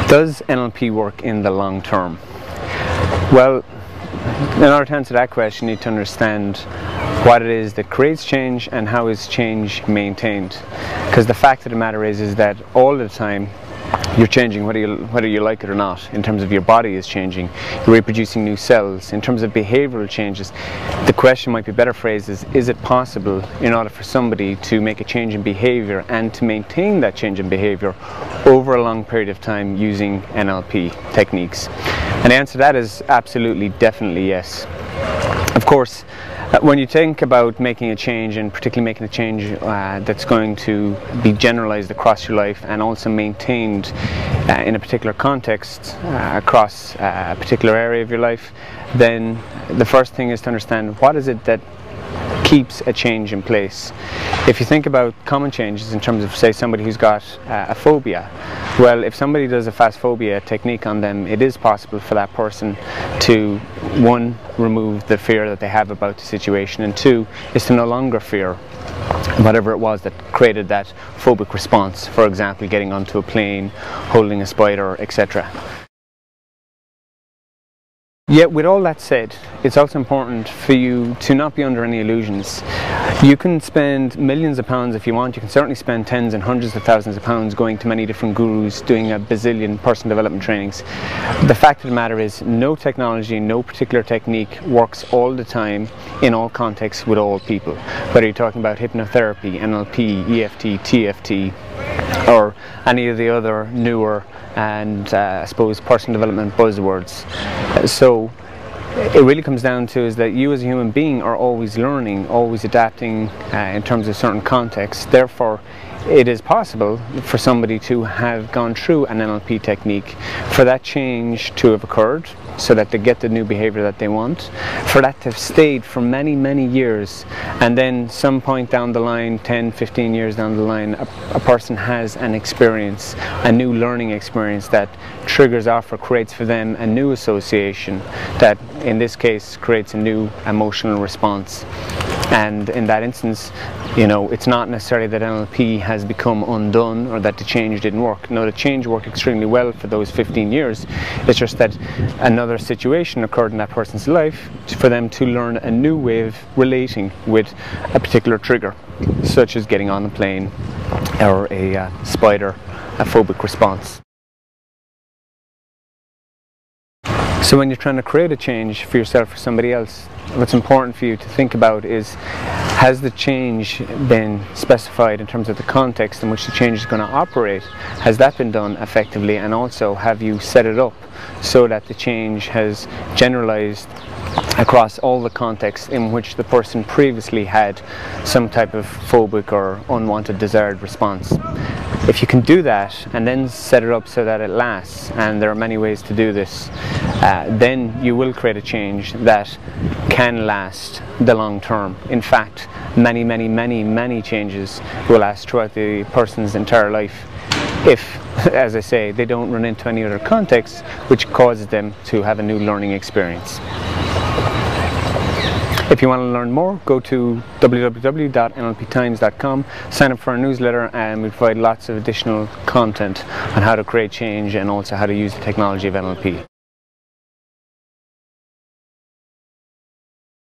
Does NLP work in the long term? Well, in order to answer that question, you need to understand what it is that creates change and how is change maintained. Because the fact of the matter is that all the time you're changing, whether you like it or not. In terms of your body is changing, you're reproducing new cells. In terms of behavioral changes, the question might be better phrased as, is it possible in order for somebody to make a change in behavior and to maintain that change in behavior over a long period of time using NLP techniques? And the answer to that is absolutely, definitely yes. Of course, when you think about making a change, and particularly making a change that's going to be generalized across your life and also maintained in a particular context across a particular area of your life, then the first thing is to understand what is it that keeps a change in place. If you think about common changes in terms of, say, somebody who's got a phobia, well, if somebody does a fast phobia technique on them, it is possible for that person to, one, remove the fear that they have about the situation, and two, is to no longer fear whatever it was that created that phobic response. For example, getting onto a plane, holding a spider, etc. Yet with all that said, it's also important for you to not be under any illusions. You can spend millions of pounds if you want. You can certainly spend tens and hundreds of thousands of pounds going to many different gurus, doing a bazillion personal development trainings. The fact of the matter is, no technology, no particular technique works all the time in all contexts with all people. Whether you're talking about hypnotherapy, NLP, EFT, TFT, or any of the other newer and I suppose personal development buzzwords. So it really comes down to is that you as a human being are always learning, always adapting in terms of certain contexts. Therefore, it is possible for somebody to have gone through an NLP technique, for that change to have occurred so that they get the new behavior that they want, for that to have stayed for many, many years, and then some point down the line, 10, 15 years down the line, a person has an experience, a new learning experience that triggers off or creates for them a new association that in this case creates a new emotional response. And in that instance, you know, it's not necessarily that NLP has become undone or that the change didn't work. No, the change worked extremely well for those 15 years. It's just that another situation occurred in that person's life for them to learn a new way of relating with a particular trigger, such as getting on a plane or a spider, a phobic response. So when you're trying to create a change for yourself or somebody else, what's important for you to think about is, has the change been specified in terms of the context in which the change is going to operate? Has that been done effectively? And also, have you set it up so that the change has generalized across all the contexts in which the person previously had some type of phobic or unwanted desired response? If you can do that and then set it up so that it lasts, and there are many ways to do this, then you will create a change that can last the long term. In fact, many changes will last throughout the person's entire life if, as I say, they don't run into any other context which causes them to have a new learning experience. If you want to learn more, go to www.nlptimes.com, sign up for our newsletter, and we provide lots of additional content on how to create change and also how to use the technology of NLP.